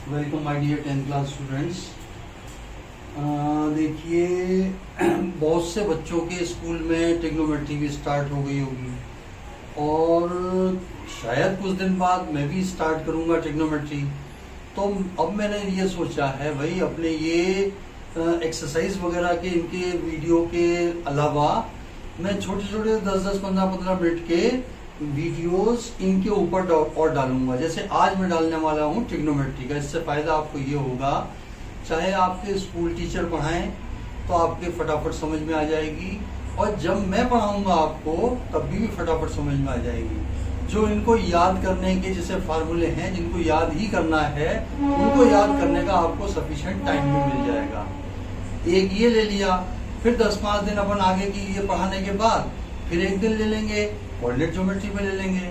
Welcome my dear 10th class students. देखिए बहुत से बच्चों के स्कूल में ट्रिग्नोमेट्री भी स्टार्ट हो गई होगी और शायद कुछ दिन बाद मैं भी स्टार्ट करूंगा ट्रिग्नोमेट्री। तो अब मैंने ये सोचा है भाई अपने ये एक्सरसाइज वगैरह के इनके वीडियो के अलावा मैं छोटे छोटे 10-10, 15-15 मिनट के वीडियोस इनके ऊपर और डालूंगा। जैसे आज मैं डालने वाला हूँ ट्रिग्नोमेट्री का। इससे फायदा आपको ये होगा, चाहे आपके स्कूल टीचर पढ़ाएं तो आपके फटाफट समझ में आ जाएगी, और जब मैं पढ़ाऊंगा आपको तब भी फटाफट समझ में आ जाएगी। जो इनको याद करने के जैसे फार्मूले हैं, जिनको याद ही करना है, उनको याद करने का आपको सफिशिएंट टाइम भी मिल जाएगा। एक ये ले लिया, फिर 10-5 दिन अपन आगे की ये पढ़ाने के बाद फिर एक दिन ले लेंगे कोऑर्डिनेट ज्योमेट्री पे ले लेंगे,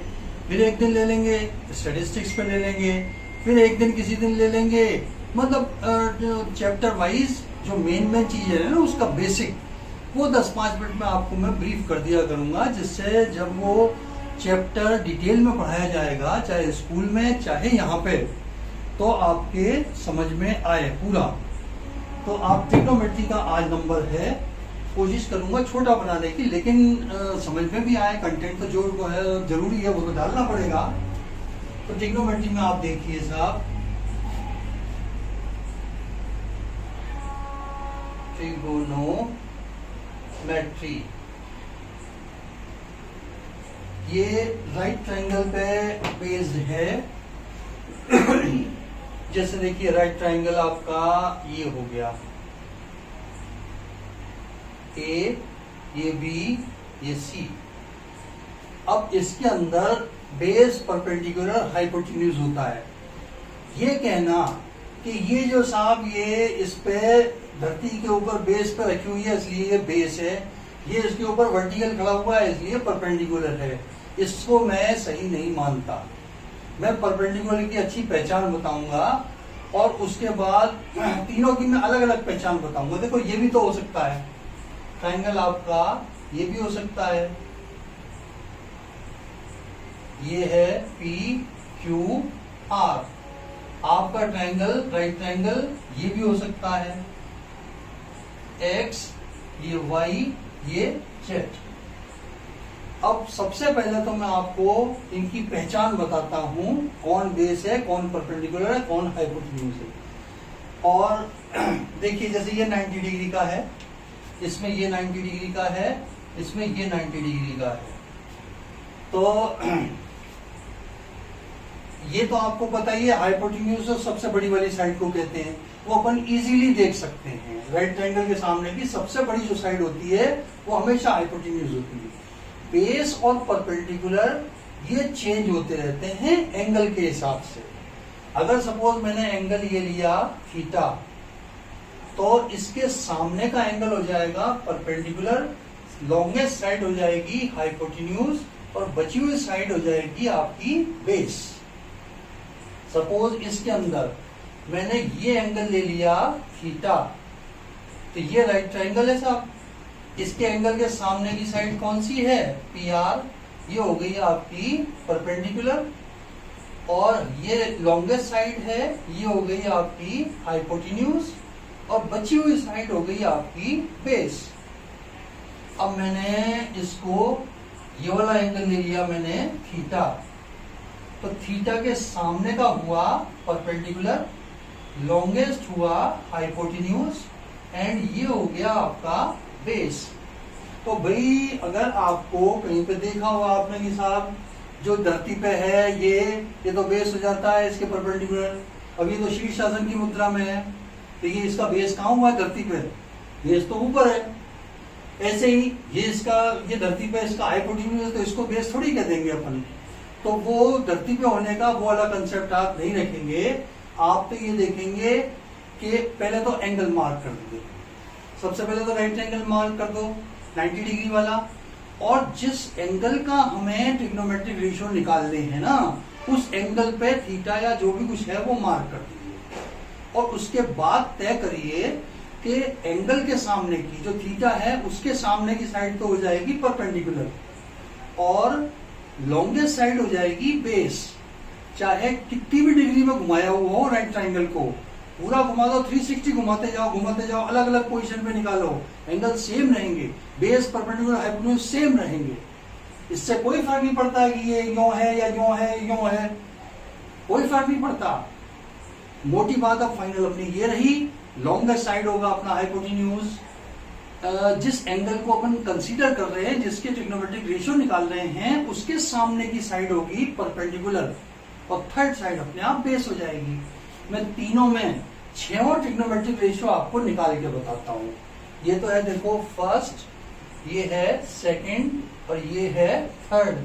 फिर एक दिन ले लेंगे स्टैटिस्टिक्स पे ले लेंगे, फिर एक दिन किसी दिन ले लेंगे मतलब चैप्टर वाइज जो मेन चीजें है ना उसका बेसिक, वो 10-5 मिनट में आपको मैं ब्रीफ कर दिया करूंगा, जिससे जब वो चैप्टर डिटेल में पढ़ाया जाएगा चाहे स्कूल में चाहे यहाँ पे, तो आपके समझ में आए पूरा। तो आप ट्रिग्नोमेट्री का आज नंबर है, कोशिश करूंगा छोटा बनाने की, लेकिन समझ में भी आए। कंटेंट तो जो है जरूरी है वो तो डालना पड़ेगा। तो ट्रिग्नोमेट्री में आप देखिए साहब, ट्रिगोनोमेट्री ये राइट ट्रायंगल पे बेस्ड है। जैसे देखिए राइट ट्रायंगल आपका ये हो गया, ए, ये बी, ये सी। अब इसके अंदर बेस परपेंडिकुलर हाइपोटेन्यूज होता है। ये कहना कि ये जो साहब ये इस पे धरती के ऊपर बेस पे रखी हुई है इसलिए ये बेस है, ये इसके ऊपर वर्टिकल खड़ा हुआ है इसलिए परपेंडिकुलर है, इसको मैं सही नहीं मानता। मैं परपेंडिकुलर की अच्छी पहचान बताऊंगा और उसके बाद तीनों की मैं अलग अलग पहचान बताऊंगा। देखो ये भी तो हो सकता है ट्रायंगल आपका, ये भी हो सकता है, ये है पी क्यू आर आपका ट्रायंगल, राइट ट्रायंगल, ये भी हो सकता है एक्स, ये वाई, ये जेड। अब सबसे पहले तो मैं आपको इनकी पहचान बताता हूं, कौन बेस है, कौन परपेंडिकुलर है, कौन हाइपोटेन्यूज है। और देखिए जैसे ये 90 डिग्री का है, इसमें ये 90 डिग्री का है, इसमें ये 90 डिग्री का है। तो ये तो आपको पता ही है हाइपोटेन्यूज सबसे बड़ी वाली साइड को कहते हैं, वो अपन इजीली देख सकते हैं। राइट ट्रायंगल के सामने की सबसे बड़ी जो साइड होती है वो हमेशा हाइपोटेन्यूज होती है। बेस और परपेंडिकुलर ये चेंज होते रहते हैं एंगल के हिसाब से। अगर सपोज मैंने एंगल ये लिया थीटा, तो इसके सामने का एंगल हो जाएगा परपेंडिकुलर, लॉन्गेस्ट साइड हो जाएगी हाइपोटेन्यूज और बची हुई साइड हो जाएगी आपकी बेस। सपोज इसके अंदर मैंने ये एंगल ले लिया थीटा, तो ये राइट ट्रायंगल है साहब, इसके एंगल के सामने की साइड कौन सी है, पी आर, ये हो गई आपकी परपेंडिकुलर, और ये लॉन्गेस्ट साइड है, ये हो गई आपकी हाइपोटेन्यूज, और बची हुई साइड हो गई आपकी बेस। अब मैंने इसको ये वाला एंगल ले लिया मैंने थीटा, तो थीटा के सामने का हुआ परपेंडिकुलर, लॉन्गेस्ट हुआ हाइपोटेन्यूज, एंड ये हो गया आपका बेस। तो भाई अगर आपको कहीं पे देखा हुआ आपने कि साहब जो धरती पे है ये तो बेस हो जाता है इसके परपेंडिकुलर। अब ये तो शीर्षासन की मुद्रा में है, तो ये इसका बेस कहाँ हुआ है धरती पे, बेस तो ऊपर है। ऐसे ही ये धरती पे इसका हाइपोटेन्यूज, तो इसको बेस थोड़ी कह देंगे अपन। तो वो धरती पे होने का वो वाला कंसेप्ट आप नहीं रखेंगे। आप तो ये देखेंगे कि पहले तो एंगल मार्क कर देंगे, सबसे पहले तो राइट एंगल मार्क कर दो 90 डिग्री वाला, और जिस एंगल का हमें ट्रिग्नोमेट्रिक रेशियो निकालने हैं ना, उस एंगल पे थीटा या जो भी कुछ है वो मार्क कर दीजिए, और उसके बाद तय करिए कि एंगल के सामने की जो थीटा है उसके सामने की साइड तो हो जाएगी परपेंडिकुलर और लॉन्गेस्ट साइड हो जाएगी बेस। चाहे कितनी भी डिग्री में घुमाया हुआ हो राइट ट्राइंगल को, पूरा घुमा दो, 360 घुमाते जाओ, अलग अलग पोजीशन पे निकालो, एंगल सेम रहेंगे, बेस परपेंडिकुलर हाइपोटेन्यूज सेम रहेंगे। इससे कोई फर्क नहीं पड़ता कि ये यूं है या यूं है, कोई फर्क नहीं पड़ता। मोटी बात अब फाइनल अपनी ये रही, लॉन्गेस्ट साइड होगा अपना हाइपोटेन्यूज। जिस एंगल को अपन कंसीडर कर रहे हैं, जिसके ट्रिग्नोमेट्रिक रेशियो निकाल रहे हैं, उसके सामने की साइड होगी परपेंडिकुलर और थर्ड साइड अपने आप बेस हो जाएगी। मैं तीनों में 6 ट्रिग्नोमेट्रिक रेशियो आपको निकाल के बताता हूं। ये तो है देखो फर्स्ट, ये है सेकंड और ये है थर्ड।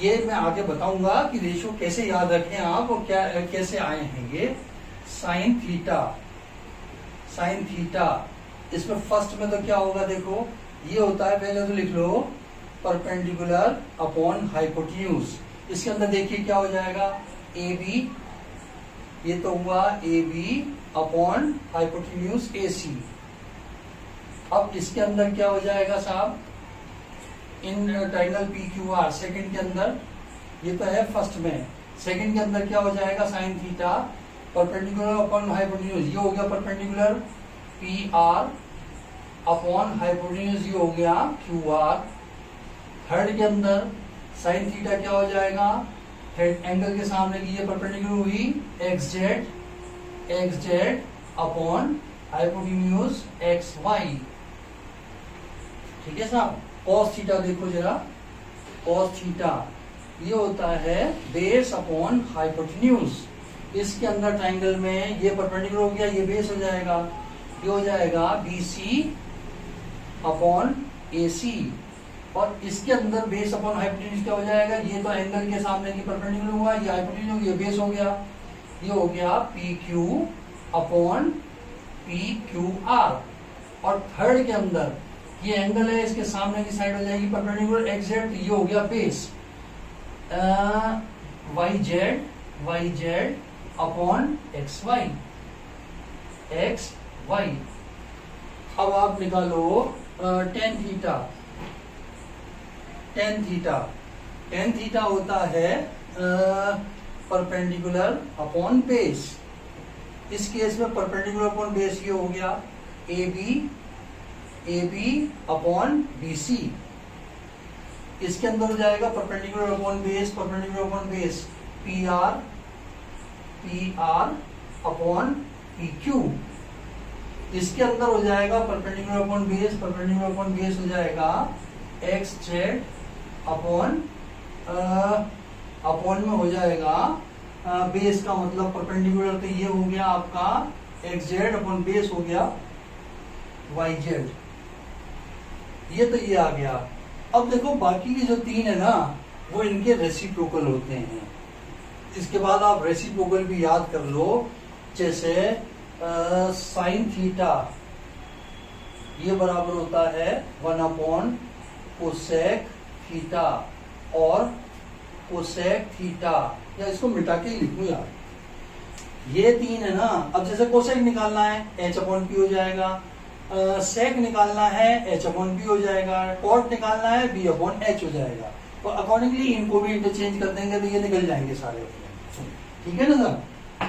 ये मैं आगे बताऊंगा कि रेशियो कैसे याद रखें आप और क्या कैसे आए हैं। ये साइन थीटा, इसमें फर्स्ट में तो क्या होगा देखो, ये होता है, पहले तो लिख लो परपेंडिकुलर अपॉन हाइपोटेन्यूज। इसके अंदर देखिए क्या हो जाएगा, ए बी, ये तो हुआ A B upon hypotenuse A सी। अब इसके अंदर क्या हो जाएगा साहब, in triangle P Q R second के अंदर, ये तो है फर्स्ट में, सेकेंड के अंदर क्या हो जाएगा sine theta perpendicular upon hypotenuse, ये हो गया perpendicular P R upon hypotenuse, ये हो गया क्यू आर। थर्ड के अंदर साइन थीटा क्या हो जाएगा, थर्ड एंगल के सामने की ये परपेंडिकुलर हुई X Z upon hypotenuse X Y. ठीक है साहब। कॉस थीटा देखो जरा, कॉस थीटा ये होता है बेस अपॉन हाइपोटेन्यूज। इसके अंदर ट्राइंगल में ये परपेंडिकुलर हो गया, ये बेस हो जाएगा, ये हो जाएगा BC अपॉन AC। और इसके अंदर बेस अपॉन हाइपोटेन्यूज क्या हो जाएगा, ये तो एंगल के सामने की परपेंडिकुलर हुआ, ये हाइपोटेन्यूज, ये बेस हो गया, ये हो गया PQ अपॉन PQR। और थर्ड के अंदर ये एंगल है, इसके सामने की साइड हो जाएगी परपेंडिकुलर XZ, ये हो गया बेस YZ अपॉन XY। अब आप निकालो टेन थीटा होता है परपेंडिकुलर अपॉन बेस। इस केस में परपेंडिकुलर अपॉन बेस ये हो गया ए बी अपॉन BC। इसके अंदर हो जाएगा perpendicular upon base P R upon PQ। इसके अंदर हो जाएगा परपेंडिकुलर अपॉन बेस हो जाएगा XZ अपॉन में हो जाएगा बेस का मतलब परपेंडिकुलर, तो ये हो गया आपका XZ अपॉन बेस हो गया YZ। ये तो ये आ गया। अब देखो बाकी के जो तीन है ना, वो इनके रेसिप्रोकल होते हैं। इसके बाद आप रेसिप्रोकल भी याद कर लो, जैसे साइन थीटा ये बराबर होता है 1 अपॉन कोसेक थीटा और कोसेक थीटा, या इसको मिटा के लिखूं यार, ये तीन है ना। अब जैसे कोसेक निकालना है H अपॉन P हो जाएगा, सेक निकालना है H अपॉन P हो जाएगा, कॉट निकालना है B अपॉन H हो जाएगा। तो अकॉर्डिंगली इनको भी इंटरचेंज कर देंगे तो ये निकल जाएंगे सारे। ठीक है ना सर।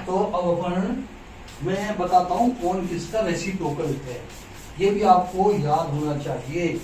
तो अब अपन मैं बताता हूं कौन किसका रेसिप्रोकल है, ये भी आपको याद होना चाहिए।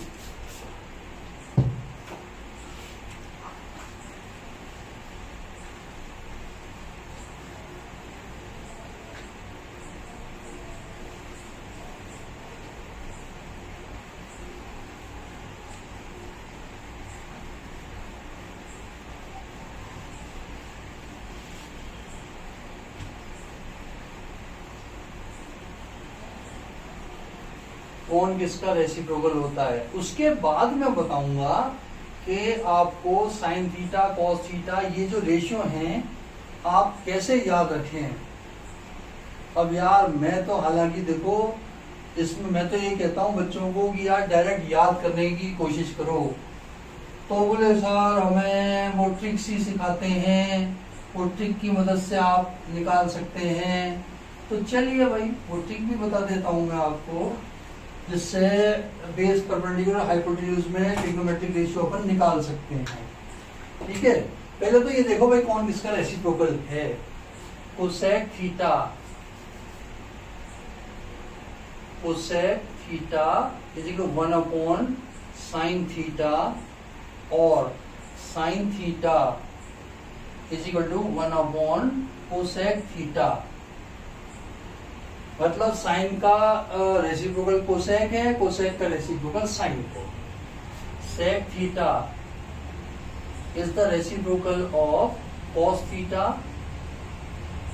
कौन किसका रेसिप्रोकल होता है, उसके बाद मैं बताऊंगा कि आपको साइन थीटा कॉस थीटा ये जो रेशियो हैं आप कैसे याद रखें। अब यार मैं तो हालांकि देखो इसमें मैं तो ये कहता हूं बच्चों को कि यार डायरेक्ट याद करने की कोशिश करो। तो बोले सर हमें वो ट्रिक्स ही सिखाते हैं, वो ट्रिक की मदद से आप निकाल सकते हैं। तो चलिए भाई वो ट्रिक भी बता देता हूं मैं आपको, जिससे बेस परपेंडिकुलर हाइपोटेन्यूज में ट्रिग्नोमेट्रिक रेशियो अपन निकाल सकते हैं। ठीक है, पहले तो ये देखो भाई कौन किसका रेसिप्रोकल है। Cosec theta, cosec theta is equal to 1 upon sine theta, और sine theta is equal to 1 upon cosec theta. मतलब साइन का रेसिप्रोकल कोसेक है, कोसेक का रेसिप्रोकल साइन है। Sec theta is the reciprocal of cos theta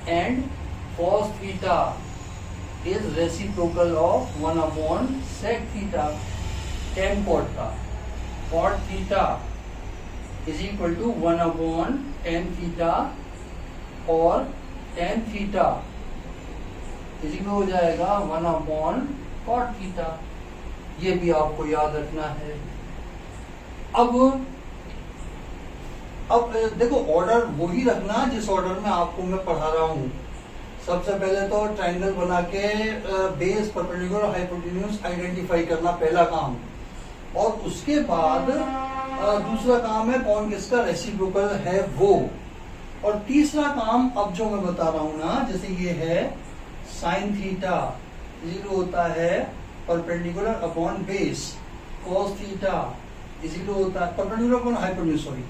and cos theta is reciprocal of 1 upon sec theta। tan cot का cot theta is equal to 1 upon tan theta, और tan theta is equal हो जाएगा 1 upon cot theta। ये भी आपको याद रखना है। अब देखो ऑर्डर वही रखना जिस ऑर्डर में आपको मैं पढ़ा रहा हूँ। सबसे पहले तो ट्रायंगल बना के बेस, परपेंडिकुलर, हाइपोटेन्यूज आइडेंटिफाई करना पहला काम, और उसके बाद दूसरा काम है कौन किसका रेसिप्रोकल है वो, और तीसरा काम अब जो मैं बता रहा हूँ ना, जैसे ये है साइन थीटा इक्वल होता है perpendicular upon base, cos theta equal होता है perpendicular upon hypotenuse, sorry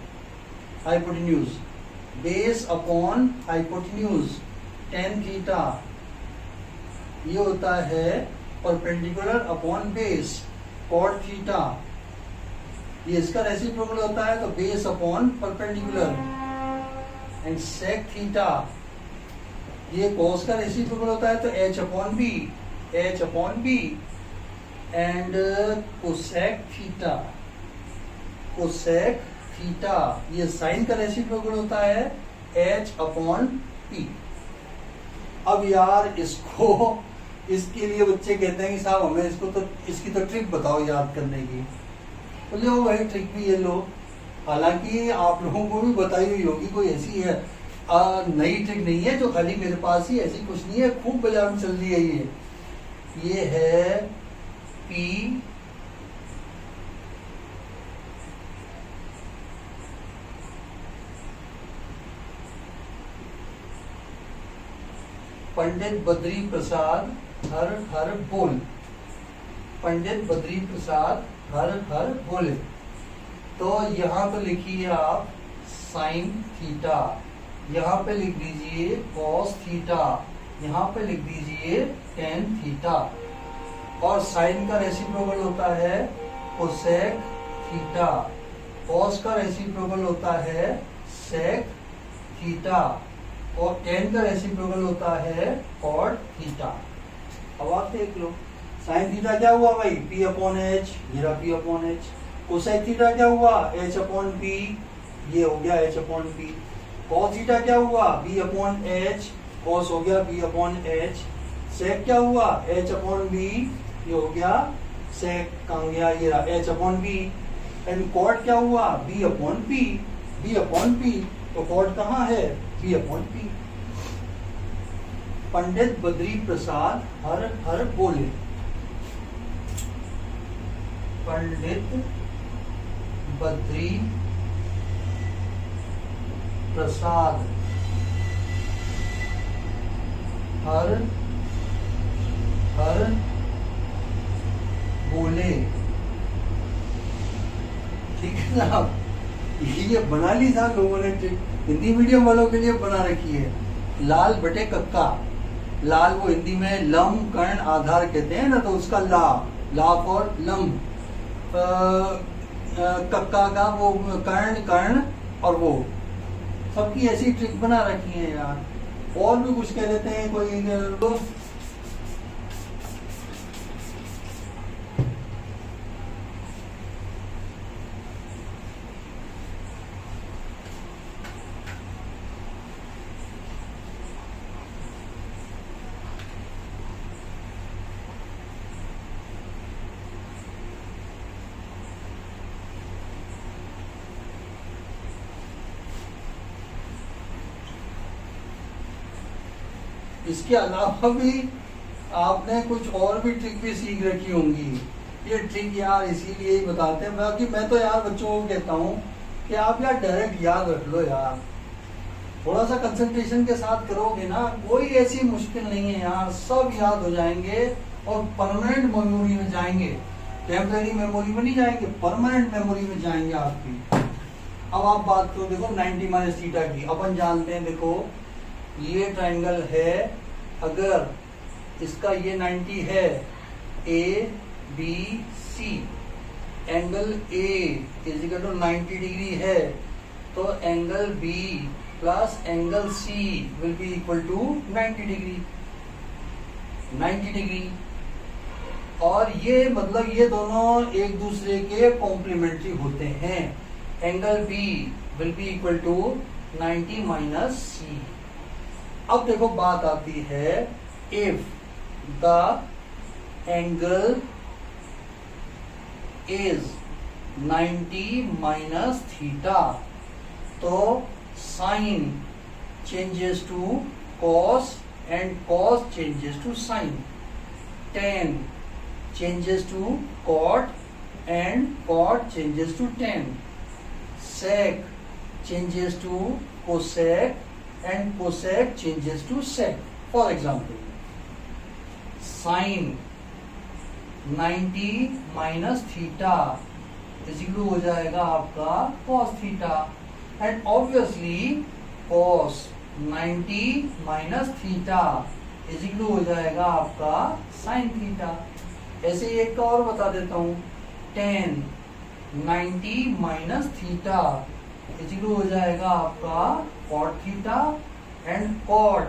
hypotenuse, base upon hypotenuse, tan theta ये होता है perpendicular upon base, cot theta ये इसका रेसिप्रोकल होता है तो base upon perpendicular, and sec theta ये कॉस का रेसिप्रोकल होता है तो H upon B, H upon B, and cosec theta, cosec theta ये साइन का रेसिप्रोकल होता है एच अपॉन पी। अब यार इसके लिए बच्चे कहते हैं कि साहब हमें इसकी तो ट्रिक बताओ याद करने की, तो लो भाई ट्रिक भी ये लो। हालांकि आप लोगों को भी बताई हुई होगी, कोई ऐसी है नई ट्रिक नहीं है जो खाली मेरे पास ही, ऐसी कुछ नहीं है, खूब बाजार में चल रही है ये है पी पंडित बद्री प्रसाद हर हर बोल, पंडित बद्री प्रसाद हर हर बोले। तो यहाँ पे लिखिए आप साइन थीटा, यहाँ पे लिख दीजिए कॉस थीटा, यहाँ पे लिख दीजिए टेन थीटा, और साइन का रेसिप्रोकल होता है कोसेक थीटा, कॉस का रेसिप्रोकल होता है सेक थीटा, और टेन का रेसिप्रोकल होता है कॉट थीटा। अब आप देख लो साइन थीटा क्या हुआ भाई, पी अपॉन एच, ये P upon H. Cosec theta क्या हुआ, एच अपॉन पी, ये हो गया H upon P. Cos theta क्या हुआ, बी अपॉन एच, कॉस हो गया बी अपॉन एच। सेक क्या हुआ, एच अपॉन बी, ये हो गया सेक, कहाँ गया ये रहा H upon B. And cot क्या हुआ, B upon P, B upon P, तो कॉट कहाँ है, B upon P. Pandit Badri Prasad हर हर बोले, पंडित बद्री प्रसाद हर हर बोले। ठीक है ना, ये बना ली था लोगों ने, हिंदी मीडियम वालों के लिए बना रखी है। लाल बटे कक्का, लाल वो हिंदी में लम कर्ण आधार कहते हैं ना, तो उसका ला फॉर लम, कक्का का वो कर्ण और वो सबकी ऐसी ट्रिक बना रखी है यार। और भी कुछ कह देते हैं कोई तो इसके अलावा भी आपने कुछ और भी ट्रिक भी सीख रखी होंगी। ये ट्रिक यार इसीलिए ही बताते हैं, बाकी मैं तो यार बच्चों को कहता हूँ कि आप यार डायरेक्ट याद रख लो यार, थोड़ा सा कंसंट्रेशन के साथ करोगे ना, कोई ऐसी मुश्किल नहीं है यार, सब याद हो जाएंगे और परमानेंट मेमोरी में जाएंगे, टेम्पररी मेमोरी में नहीं जाएंगे, परमानेंट मेमोरी में जाएंगे आपकी। अब आप बात करो देखो 90 माइनस थीटा की, अपन जानते हैं देखो ये ट्राइंगल है, अगर इसका ये 90 है, A B C, angle A is equal to 90 degree है, तो angle B plus angle C will be equal to 90 degree, 90 degree. और ये मतलब ये दोनों एक दूसरे के कॉम्प्लीमेंट्री होते हैं, angle B will be equal to 90 minus C. अब देखो बात आती है, if the angle is 90 minus theta, तो sine changes to cos and cos changes to sine, tan changes to cot and cot changes to tan, sec changes to cosec and cosec changes to sec। For example, sin 90 minus theta is equal हो जाएगा आपका cos theta, and obviously cos 90 minus theta is equal हो जाएगा आपका sin theta। ऐसे ही एक का और बता देता हूं, tan 90 माइनस थीटा इक्वल हो जाएगा आपका cot theta, and cot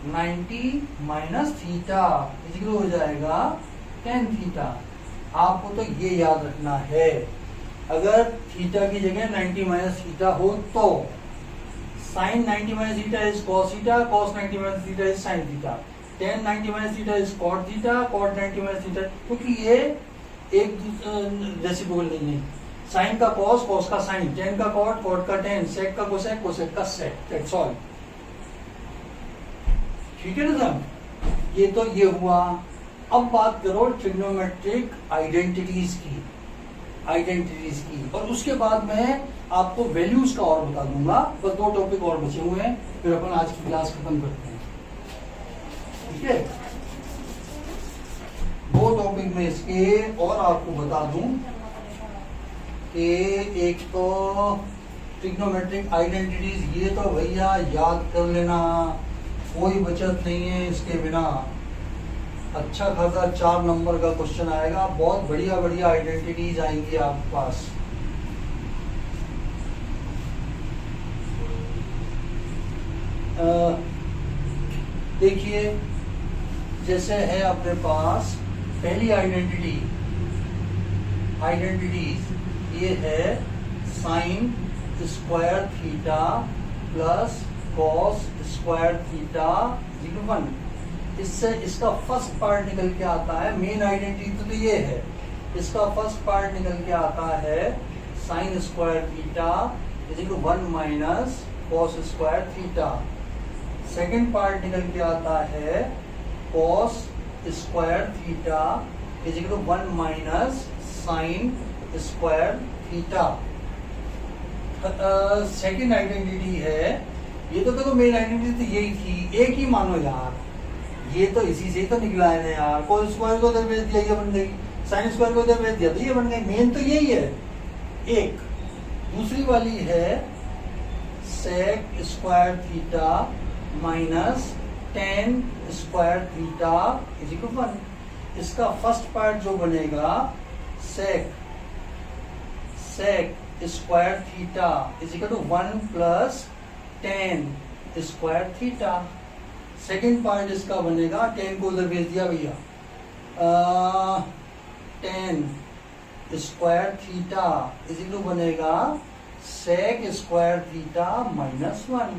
90 minus theta equal हो जाएगा tan थीटा। आपको तो ये याद रखना है, अगर थीटा की जगह 90 माइनस थीटा हो तो sin 90 minus theta is cos theta, cos 90 minus theta is sin theta, tan 90 minus theta is cot theta, cot 90 minus theta, क्योंकि ये एक रेसिप्रोकल नहीं है। साइन का cos, cos का साइन, tan का cot, cot का tan, sec का cosec, cosec का sec, दैट्स ऑल। ठीक है ना साहब, ये तो ये हुआ। अब बात करो ट्रिग्नोमेट्रिक आइडेंटिटीज की, और उसके बाद मैं आपको वैल्यूज का और बता दूंगा। बस दो टॉपिक और बचे हुए हैं, फिर अपन आज की क्लास खत्म करते हैं। ठीक है, दो टॉपिक में इसके और आपको बता दूं कि एक तो ट्रिग्नोमेट्रिक आइडेंटिटीज, ये तो भैया याद कर लेना, कोई बचत नहीं है इसके बिना। अच्छा खासा 4 नंबर का क्वेश्चन आएगा, बहुत बढ़िया बढ़िया आइडेंटिटीज आएंगी आपके पास। देखिए जैसे है अपने पास पहली आइडेंटिटीज ये है sine square theta plus cos square theta equal 1। इससे इसका फर्स्ट पार्ट निकल के आता है, मेन आइडेंटिटी तो ये है, इसका फर्स्ट पार्ट निकल के आता है sine square theta is equal 1 minus cos square theta. Second part निकल के आता है cos square theta is equal 1 minus sine square theta. Second identity है, ये तो देखो मेन आइडेंटिटी तो यही थी, एक ही मानो यार, ये तो इसी से ही तो निकला है ना यार। कॉस स्क्वायर को इधर भेज दिया ये बन गई, साइन स्क्वायर को इधर भेज दिया तो ये बन गई, मेन तो यही है एक। दूसरी वाली है sec square theta minus tan square theta is equal 1। इसका फर्स्ट पार्ट जो बनेगा sec square theta is equal to 1 plus tan square theta. Second part इसका बनेगा, टेन को उधर भेज दिया भैया, tan square theta is equal to बनेगा सेक स्क्वायर थीटा माइनस 1।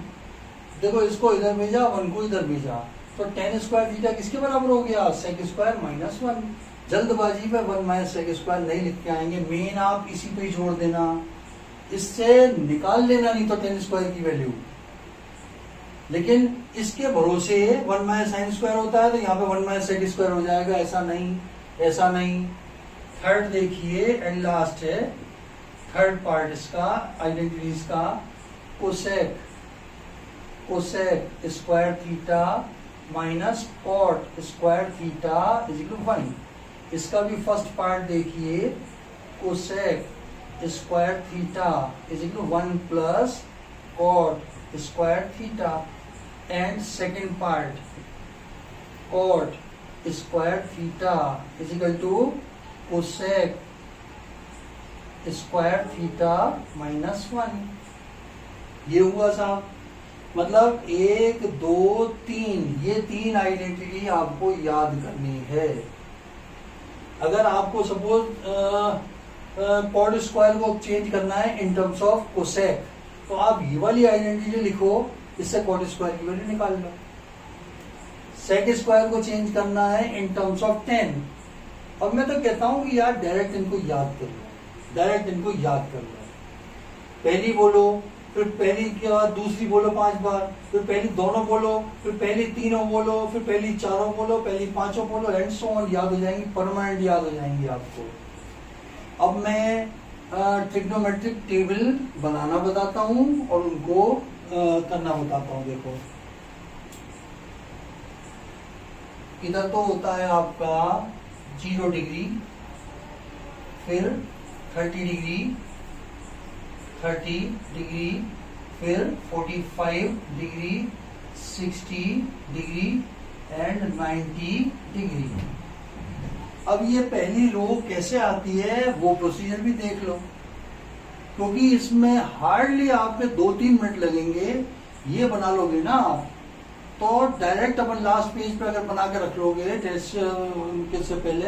देखो इसको इधर भेजा, 1 को इधर भेजा, तो टेन स्क्वायर थीटा किसके बराबर हो गया, सेक स्क्वायर माइनस 1। जल्दबाजी में 1 माइनस सेक स्क्वायर नहीं लिख के आएंगे, मेन आप इसी पे जोड़ देना, इससे निकाल लेना नहीं तो टेन स्क्वायर की वैल्यू। लेकिन इसके भरोसे 1 माइनस साइन स्क्वायर होता है तो यहाँ पे 1 माइनस सेक स्क्वायर हो जाएगा, ऐसा नहीं। थर्ड देखिए एंड लास्ट है थर्ड पार्ट इसका आइडेंटिटीज का cosec square theta minus cot square theta is equal 1। इसका भी फर्स्ट पार्ट देखिए, cosec square theta is equal 1 plus cot square theta, and second part cot square theta is equal to cosec square theta minus 1। ये हुआ साहब, मतलब 1 2 3 ये 3 identity आपको याद करनी है। अगर आपको सपोज कॉट स्क्वायर को चेंज करना है इन टर्म्स ऑफ कोसेक, तो आप ये वाली आइडेंटिटी लिखो, इससे कॉट स्क्वायर की वैल्यू निकाल लो। सेक स्क्वायर को चेंज करना है इन टर्म्स ऑफ 10। अब मैं तो कहता हूं कि यार डायरेक्ट इनको याद कर लो, पहली बोलो, फिर पहली के बाद दूसरी बोलो 5 बार, फिर पहली दोनों बोलो, फिर पहली तीनों बोलो, फिर पहली चारों बोलो, पहली पांचों बोलो, एंड सो ऑन, याद हो जाएंगी, परमानेंट याद हो जाएंगी आपको। अब मैं ट्रिग्नोमेट्रिक टेबल बनाना बताता हूं और उनको करना बताता हूं। देखो इधर तो होता है आपका 0 डिग्री, फिर 30 डिग्री, फिर 45 डिग्री, 60 डिग्री एंड 90 डिग्री। अब ये पहली रो कैसे आती है वो प्रोसीजर भी देख लो, क्योंकि इसमें हार्डली आपके 2-3 मिनट लगेंगे। ये बना लोगे ना आप, तो डायरेक्ट अपन लास्ट पेज पे अगर बना के रख लोगे टेस्ट के से पहले,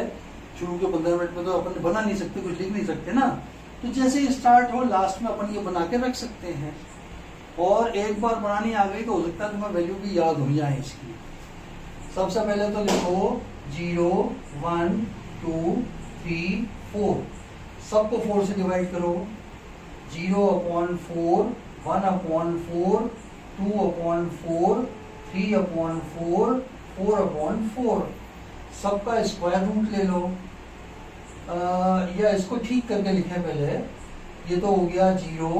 शुरू के 15 मिनट में तो अपन बना नहीं सकते, कुछ लिख नहीं सकते ना, तो जैसे स्टार्ट हो लास्ट में अपन ये बना के रख सकते हैं। और एक बार बनानी आ गई तो हो सकता है तुम्हें वैल्यू भी याद हो जाए इसकी। सबसे पहले तो लिखो 0 1 2 3 4, सबको 4 से डिवाइड करो। 0/4, 1/4, 2/4, 3/4, 4/4, सबका स्क्वायर रूट ले लो। या इसको ठीक करके लिखें पहले। ये तो हो गया 0,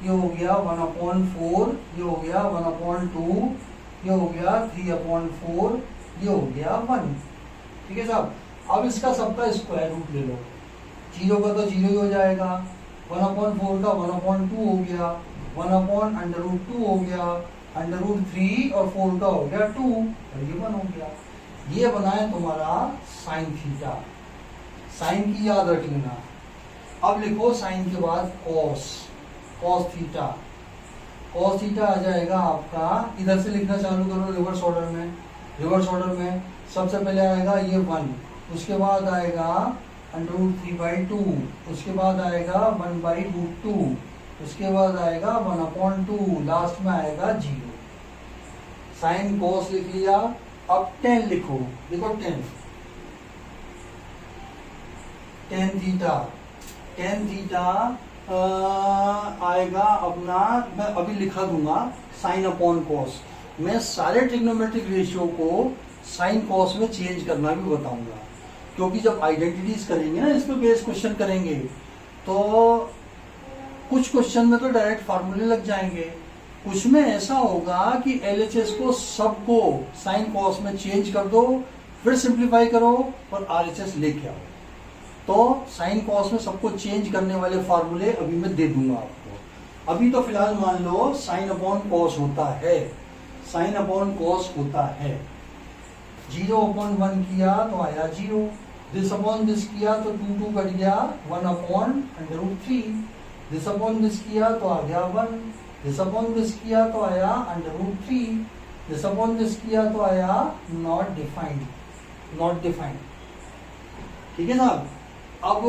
ये हो गया 1/4, ये हो गया 1/2, ये हो गया 3/4, ये हो गया 1। ठीक है साहब, अब इसका सबका स्क्वायर रूट ले लो। 0 का तो 0 ही हो जाएगा, 1/4 का 1/2 हो गया, 1/√2 हो गया, √3 और 4 का हो गया 2, और ये 1 हो गया। ये बना है तुम्हारा साइन थीटा। साइन की याद रख लेना। अब लिखो साइन के बाद कॉस थीटा। कॉस थीटा आ जाएगा आपका, इधर से लिखना चालू करो रिवर्स ऑर्डर में। सबसे पहले आएगा ये 1, उसके बाद आएगा √3/2, उसके बाद आएगा 1/√2, उसके बाद आएगा 1/2, लास्ट में आएगा 0। साइन कॉस लिख लिया। अब 10 लिखो, देखो 10 थीटा आएगा अपना, मैं अभी लिखा दूंगा साइन अपॉन कॉस। मैं सारे ट्रिग्नोमेट्रिक रेशियो को साइन कॉस में चेंज करना भी बताऊंगा, क्योंकि जब आइडेंटिटीज करेंगे ना, इस पे बेस क्वेश्चन करेंगे, तो कुछ क्वेश्चन में तो डायरेक्ट फार्मूले लग जाएंगे, कुछ में ऐसा होगा कि एलएचएस को सबको साइन कॉस में चेंज कर दो, फिर सिंप्लीफाई करो और आरएचएस लेके आओ। तो साइन कॉस में सबको चेंज करने वाले फार्मूले अभी मैं दे दूंगा आपको। अभी तो फिलहाल मान लो साइन अपॉन कॉस होता है, 0/1 किया तो आया 0, दिस अपॉन दिस किया तो 2 कट गया, 1/√3, दिस अपॉन दिस किया तो आ गया 1, दिस अपॉन दिस किया तो आया √3, दिस अपॉन दिस किया तो आया नॉट डिफाइंड। ठीक है साहब। अब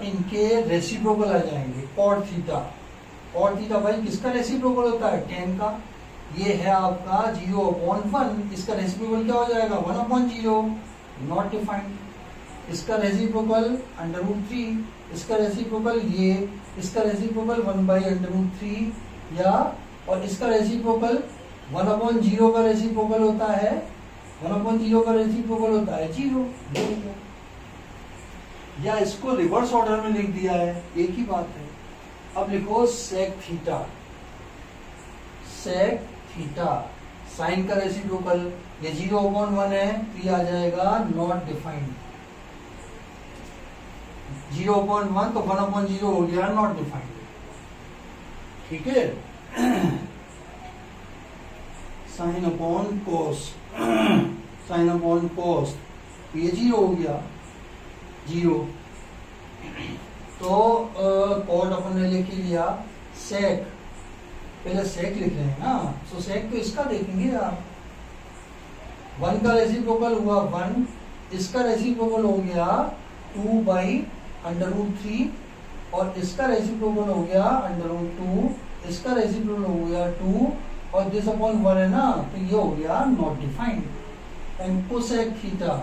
इनके रेसिप्रोकल आ जाएंगे। कॉट थीटा भाई किसका रेसिप्रोकल होता है? 10 का। ये है आपका 0/1, इसका रेसिप्रोकल क्या हो जाएगा? 1/0, नॉट डिफाइंड। इसका रेसिप्रोकल √3, इसका रेसिप्रोकल ये, इसका रेसिप्रोकल 1/√3 या, और इसका रेसिप्रोकल 1/0 का रेसिप्रोकल होता है, 1/0 का रेसिप्रोकल होता है 0। या इसको रिवर्स ऑर्डर में लिख दिया है, एक ही बात है। अब लिखो sec theta, sec theta sine का रेसिप्रोकल, ये 0/1 है तो ये आ जाएगा नॉट डिफाइंड, 0/1 तो 1/0 हो गया नॉट डिफाइंड, ठीक है। Sine upon cos, sine upon cos ये 0 हो गया, 0। तो कॉट अपन ने लिख लिया, सेक, पहले सेक लिख रहे हैं ना, तो सेक तो इसका देखेंगे आप, 1 का रेसिप्रोकल हुआ 1, इसका रेसिप्रोकल हो गया 2/√3 और इसका रेसिप्रोकल हो गया √2, इसका रेसिप्रोकल हो गया 2 और दिस अपॉन 1 है ना, तो ये हो गया not defined. And cosec theta,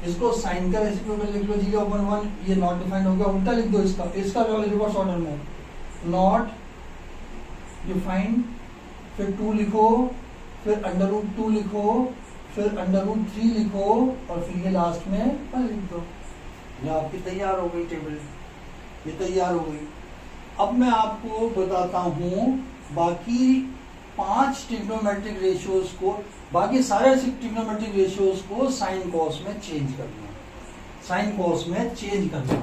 इसको साइन का रेसिप्रोकल लिख लो 0/1, ये नॉट डिफाइंड हो गया, उल्टा लिख दो इसका, इसका रिवर्स ऑर्डर में, नॉट डिफाइंड, फिर 2 लिखो, फिर √2 लिखो, फिर √3 लिखो और फिर ये लास्ट में 1 लिख दो। ये आपकी तैयार हो गई टेबल, ये तैयार हो गई। अब मैं आपको बताता हूं बाकी 5 ट्रिग्नोमेट्रिक रेशियोज को, बाकी सारे ट्रिग्नोमेट्रिक रेशियोज को साइन कॉस में चेंज करना, साइन कॉस में चेंज करना,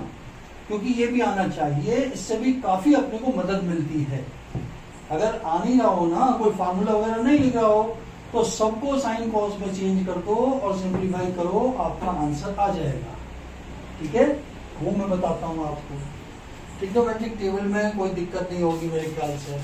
क्योंकि ये भी आना चाहिए, इससे भी काफी अपने को मदद मिलती है। अगर आ नहीं रहा हो ना, कोई फार्मूला वगैरह नहीं लिख रहा हो, तो सबको साइन कॉस में चेंज कर दो और सिंप्लीफाई करो, आपका आंसर आ जाएगा, ठीक है। वो मैं बताता हूँ आपको, ट्रिग्नोमेट्रिक टेबल में कोई दिक्कत नहीं होगी मेरे ख्याल से।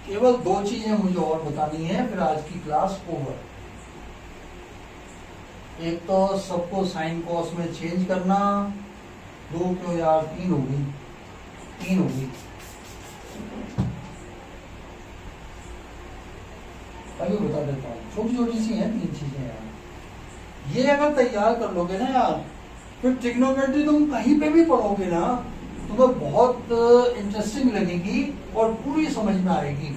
केवल 2 चीजें मुझे और बतानी है, फिर आज की क्लास ओवर। एक तो सबको साइन कॉस में चेंज करना, 2 क्यों यार 3 हो गई, 3 हो गई। अभी बता देता हूँ, छोटी छोटी सी हैं 3 चीजें यार। ये अगर तैयार कर लोगे ना यार, फिर ट्रिग्नोमेट्री तुम कहीं पे भी पढ़ोगे ना, तुम्हें बहुत इंटरेस्टिंग लगेगी और पूरी समझ में आएगी।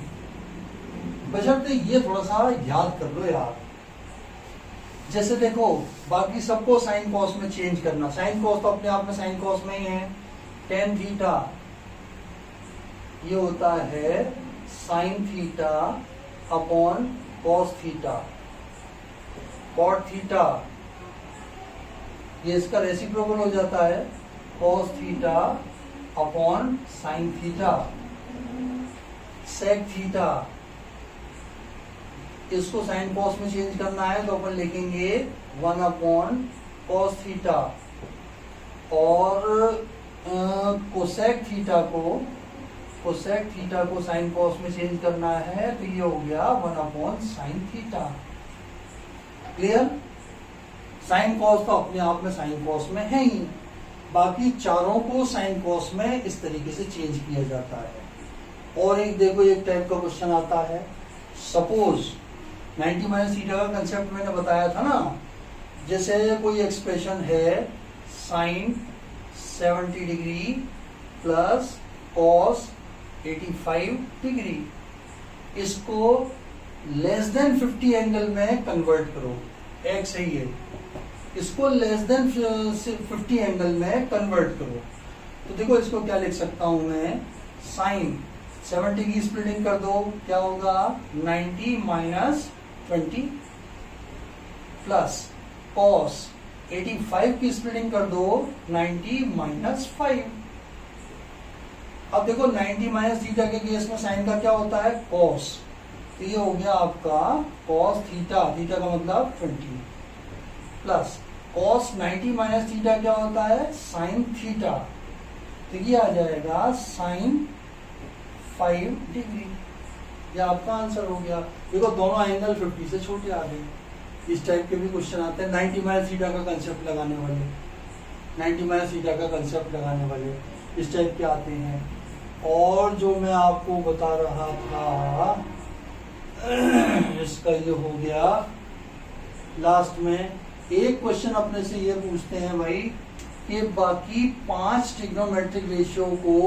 बशर्ते ये थोड़ा सा याद कर लो यार। जैसे देखो, बाकी सबको साइन कॉस में चेंज करना, साइन कॉस तो अपने आप में साइन कॉस में ही है। टेन थीटा ये होता है sine theta upon cos theta. Cot theta ये इसका रेसिप्रोकल हो जाता है, cos theta upon sine theta. Sec theta इसको साइन कॉस में चेंज करना है तो अपन लिखेंगे 1 अपॉन कॉस थीटा, और कोसेक थीटा को साइन कॉस में चेंज करना है तो ये हो गया 1 upon sine theta. Clear? Sine cos तो अपने आप में साइन कॉस में है ही, बाकी चारों को साइन कॉस में इस तरीके से चेंज किया जाता है। और एक देखो, एक टाइप का क्वेश्चन आता है, सपोज 90 माइनस थीटा का कंसेप्ट मैंने बताया था ना। जैसे कोई एक्सप्रेशन है sine 70 degree plus cos 85 degree, इसको लेस देन 50 एंगल में कन्वर्ट करो। एक्स है ये, इसको लेस देन 50 एंगल में कन्वर्ट करो। तो देखो इसको क्या लिख सकता हूं मैं, साइन 70 की स्प्लिटिंग कर दो, क्या होगा 90 माइनस 20 प्लस कॉस 85 की स्प्लिटिंग कर दो, 90 माइनस 5। अब देखो 90 माइनस थीटा के केस में साइन का क्या होता है, कॉस, तो ये हो गया आपका कॉस थीटा, थीटा का मतलब 20 प्लस कॉस 90 माइनस थीटा क्या होता है, साइन थीटा, तो ये आ जाएगा साइन 5 डिग्री। ये आपका आंसर हो गया। देखो दोनों एंगल 50 से छोटे आ गए। इस टाइप के भी क्वेश्चन आते हैं 90 माइनस थीटा का कंसेप्ट लगाने वाले, 90 माइनस थीटा का कंसेप्ट लगाने वाले इस टाइप के आते हैं। और जो मैं आपको बता रहा था इसका ये हो गया। लास्ट में एक क्वेश्चन अपने से ये पूछते हैं भाई कि बाकी 5 ट्रिग्नोमेट्रिक रेशियो को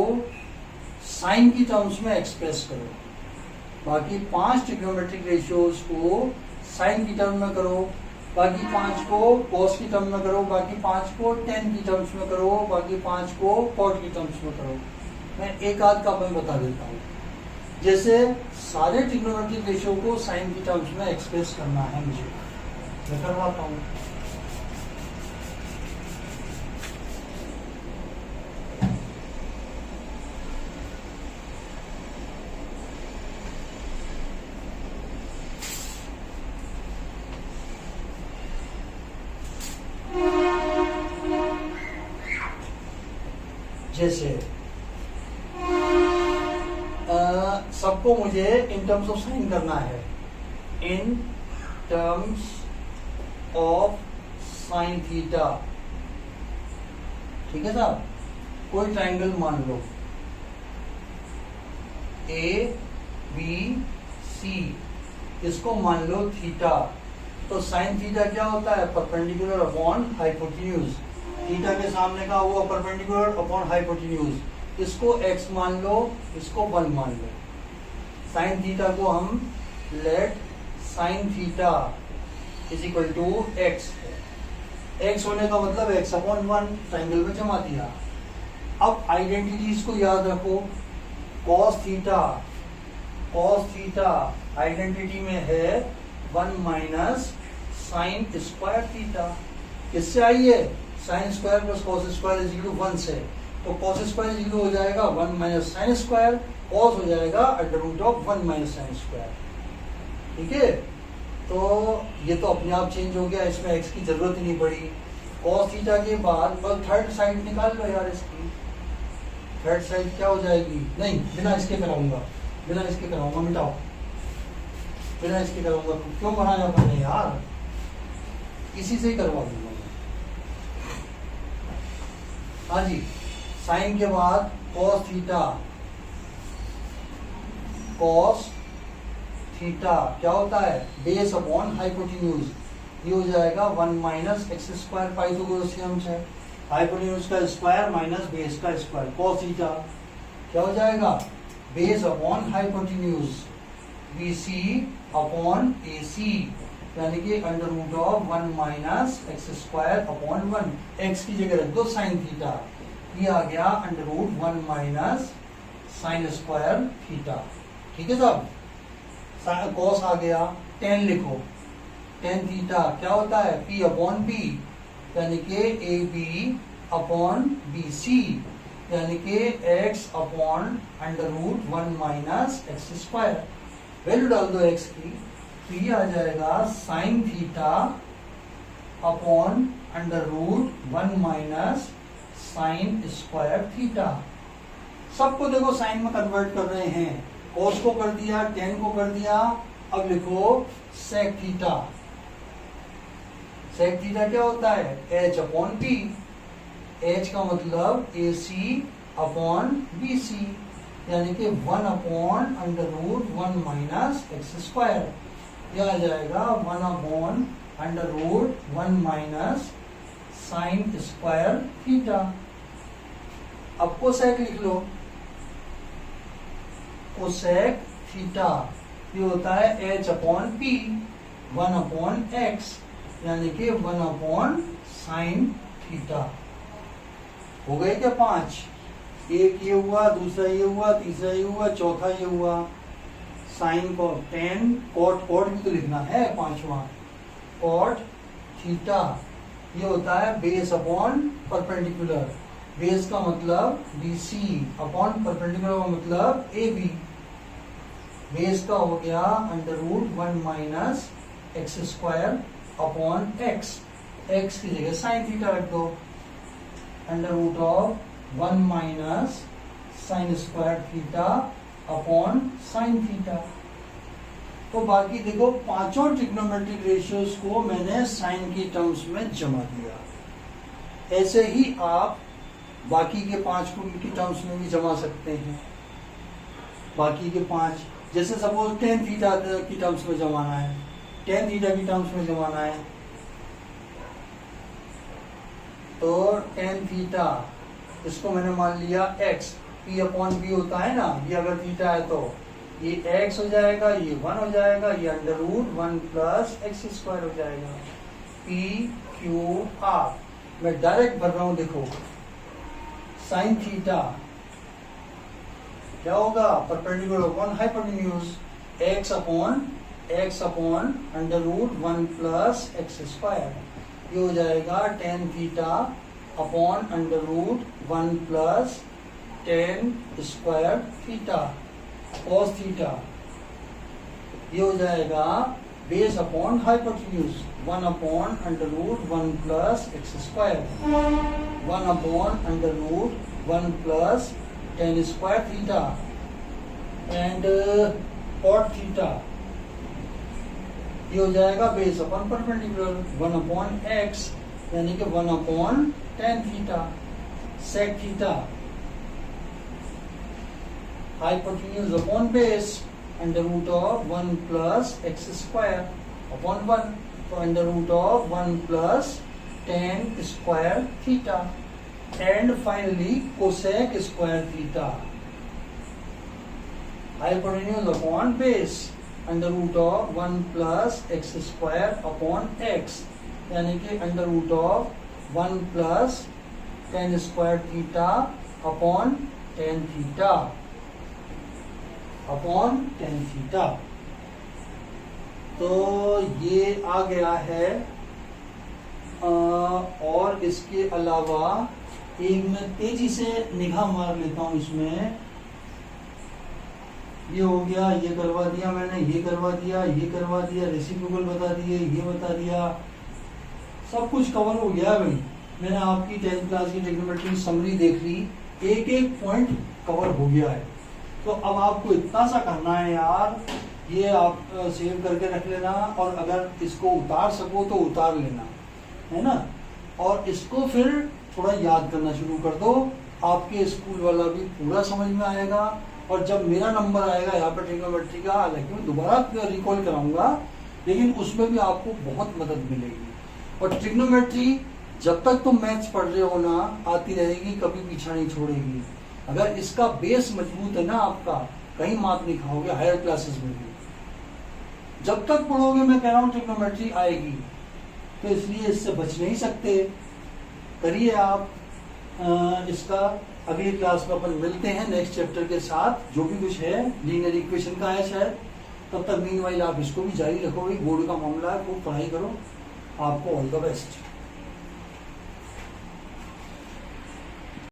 साइन की टर्म्स में एक्सप्रेस करो। बाकी 5 ट्रिग्नोमेट्रिक रेशियोज को साइन की टर्म में करो, बाकी 5 को कॉस की टर्म में करो, बाकी 5 को टेन की टर्म्स में करो, बाकी 5 को कॉट की टर्म्स में करो। मैं एक आध का मैं बता देता हूँ। जैसे सारे ट्रिग्नोमेट्रिक रेशियो को साइन की टर्म्स में एक्सप्रेस करना है मुझे, मैं करवाता हूँ। जैसे सबको मुझे इन टर्म्स ऑफ साइन करना है, in terms of sine theta. ठीक है साहब, कोई ट्राइंगल मान लो ए बी सी, इसको मान लो थीटा। तो साइन थीटा क्या होता है? Perpendicular upon hypotenuse. थीटा के सामने का हुआ परपेंडिकुलर अपॉन हाइपोटेन्यूज। इसको x मान लो, इसको 1 मान लो। साइन थीटा को हम let sine theta is equal to x है। x होने का मतलब x अपॉन 1 ट्राइंगल में जमा दिया। अब आइडेंटिटीज को याद रखो। cos थीटा आइडेंटिटी में है 1 माइनस साइन स्क्वायर थीटा। किससे आई है? Sine square plus cos square is equal to 1 से। तो कॉस स्क्वायर इज इक्वल हो जाएगा 1 माइनस साइन स्क्वायर, कॉस हो जाएगा under root of 1 minus sine square. ठीक है, तो ये तो अपने आप चेंज हो गया, इसमें एक्स की जरूरत ही नहीं पड़ी। कॉस थीटा के बाद बस थर्ड साइड निकाल लो यार। इसकी थर्ड साइड क्या हो जाएगी? नहीं, बिना इसके कराऊंगा, बिना इसके कराऊंगा, मिटाओ, बिना इसके कराऊंगा। क्यों बनाया मैंने यार, इसी से ही करवा दूंगा। हाँ जी, साइन के बाद cos थीटा क्या होता है? Base upon hypotenuse. ये हो जाएगा 1 माइनस एक्स स्क्वायर, पाई तो कोसेक है, हाइपोटेन्यूज का स्क्वायर माइनस बेस का स्क्वायर। cos थीटा क्या हो जाएगा? Base upon hypotenuse, BC upon AC, यानी कि under root of 1 minus x square upon 1। X की जगह रख दो साइन थीटा, ये आ गया under root 1 minus sine square theta. ठीक है साहब, कॉस आ गया। टेन लिखो, टेन थीटा क्या होता है? P अपॉन B, यानी कि AB अपॉन BC, यानी कि x upon under root 1 minus x square. Value डाल दो x की, तो ये आ जाएगा sine theta upon under root 1 minus sine square theta. सबको देखो साइन में कन्वर्ट कर रहे हैं। कॉस को कर दिया, टेन को कर दिया। अब लिखो सेक थीटा। सेक थीटा क्या होता है? h upon p। h का मतलब AC अपॉन BC, यानी कि 1 upon under root 1 minus x square. यह आ जाएगा 1 upon under root 1 minus sine square theta. अब कोसेक लिख लो, कोसेक थीटा ये होता है h upon p, 1 upon x, यानी कि 1 अपॉन साइन थीटा। हो गए क्या 5? एक ये हुआ, दूसरा ये हुआ, तीसरा ये हुआ, चौथा ये हुआ। साइन को 10, कॉट भी तो लिखना है 5वां। कॉट थीटा ये होता है बेस अपॉन परपेंडिकुलर। बेस का मतलब BC अपॉन परपेंडिकुलर का मतलब AB। बेस का हो गया under root 1 minus x square upon x। x की जगह साइन थीटा रख दो, under root of 1 minus sine square theta upon sine theta. तो बाकी देखो पांचों ट्रिग्नोमेट्रिक रेशियोज को मैंने साइन की टर्म्स में जमा दिया। ऐसे ही आप बाकी के 5 को इनकी टर्म्स में भी जमा सकते हैं। बाकी के 5 जैसे सपोज टेन थीटा की टर्म्स में जमाना है, टेन थीटा की टर्म्स में जमाना है, तो टेन थीटा इसको मैंने मान लिया x, p अपॉन b होता है ना, ये अगर थीटा है तो ये x हो जाएगा, ये 1 हो जाएगा, ये under root 1 plus x square हो जाएगा, p q r। मैं डायरेक्ट भर रहा हूं, देखो साइन थीटा क्या होगा, perpendicular upon hypotenuse, x upon under root 1 plus x square, ये हो जाएगा tan theta upon under root 1 plus tan square theta cos theta, ये हो जाएगा base upon hypotenuse 1 upon under root 1 plus x square, 1 upon under root 1 plus tan square theta and cot theta, ये हो जाएगा base upon perpendicular 1 upon x यानी कि 1 upon tan theta, sec theta hypotenuse upon base under root of 1 plus x square upon 1, तो under root of 1 plus tan square theta and finally cosec square theta, hypotenuse upon base under root of 1 plus x square upon x यानी कि under root of 1 plus tan square theta upon tan theta upon tan theta. तो ये आ गया है। और इसके अलावा एक मैं तेजी से निगाह मार लेता हूं इसमें, ये हो गया, ये करवा दिया मैंने, ये करवा दिया, ये करवा दिया, रेसिप्रोकल बता दिए, ये बता दिया, सब कुछ कवर हो गया भाई। मैंने आपकी 10th क्लास की ट्रिग्नोमेट्री समरी देख ली, एक एक पॉइंट कवर हो गया है। तो अब आपको इतना सा करना है यार, ये आप सेव करके रख लेना, और अगर इसको उतार सको तो उतार लेना, है ना। और इसको फिर थोड़ा याद करना शुरू कर दो, आपके स्कूल वाला भी पूरा समझ में आएगा। और जब मेरा नंबर आएगा यहाँ पर ट्रिग्नोमेट्री का, हालांकि मैं दोबारा रिकॉल कराऊंगा, लेकिन उसमें भी आपको बहुत मदद मिलेगी। और ट्रिग्नोमेट्री जब तक तुम मैथ्स पढ़ रहे हो ना, आती रहेगी, कभी पीछा नहीं छोड़ेगी। अगर इसका बेस मजबूत है ना आपका, कहीं मात नहीं खाओगे हायर क्लासेस में भी। जब तक पढ़ोगे, मैं कह रहा हूँ ट्रिग्नोमेट्री आएगी, तो इसलिए इससे बच नहीं सकते। करिए आप इसका। अगली क्लास में अपन मिलते हैं नेक्स्ट चैप्टर के साथ, जो भी कुछ है लीनियर इक्वेशन का है शायद। तब तक मीनवाइल आप इसको भी जारी रखोगे, बोर्ड का मामला है, खूब पढ़ाई करो। आपको ऑल द बेस्ट।